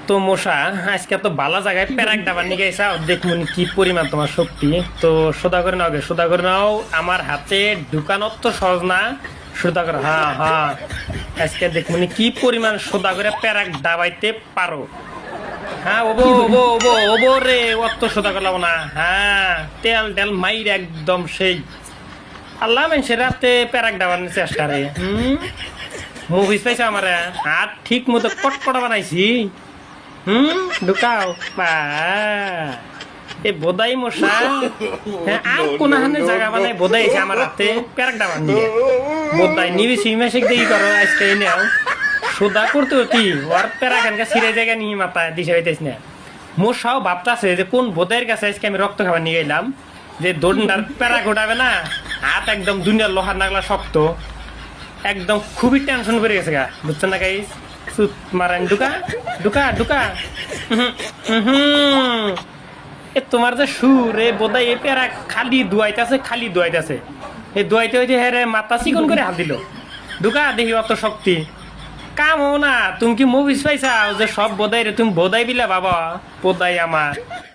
তো মশা আজকে তো বালা জায়গায় প্যারাক ডাবার নিয়ে গেছা দেখুন কি পরিমাণ তোমার শক্তি। তো সোদা করে নাও গে, সোদা করে নাও। আমার হাতে ঢুকানোর তো সহজ না। সোদা করে, হ্যাঁ হ্যাঁ, আজকে দেখুন কি পরিমাণ সোদা করে প্যারাক ডাবাইতে পারো। হ্যাঁ ওবো ওবো ওবো ওবো রে, অত সোদা করলাম না। হ্যাঁ, তেল টেল মাইর একদম সেই আল্লাহ মানুষের রাতে প্যারাক ডাবার চেষ্টা রে। মুভিস পাইছে আমার হাত ঠিক মতো কটকটা বানাইছি। ঢুকাও বা এ বোধাই মশা। হ্যাঁ, আর কোনখানে জায়গা বানাই বোধাইছে আমার হাতে প্যারাক ডাবার নিয়ে। বোধাই নিবি সিমেশিক দেখি করো আজকে নেও সোদা করতে কি ওর প্যারাখানকে ছিঁড়ে জায়গা নিয়ে মাথায় দিশে হইতেছ না। মশাও ভাবতেছে যে কোন বোধাইয়ের কাছে আজকে আমি রক্ত খাবার নিয়ে গেলাম যে দোনটার প্যারা ঘোটাবে না। হাত একদম দুনিয়ার লোহার নাগলা শক্ত, একদম খুবই টেনশন করে গেছে গা, বুঝছেন না গাইস? সুত মারান ঢুকা ঢুকা ঢুকা। এ তোমার যে সুর এ বোধহয় এ পেরা খালি দুয়াইতেছে, খালি দুয়াইতেছে। এই দুয়াইতে হইতে হ্যাঁ রে মাথা চিকন করে হাত দিল। ঢুকা দেখি অত শক্তি কাম হো না। তুমি কি মুভিস পাইছাও যে সব বোধাই রে তুমি বোধাই বিলা বাবা? বোধাই আমার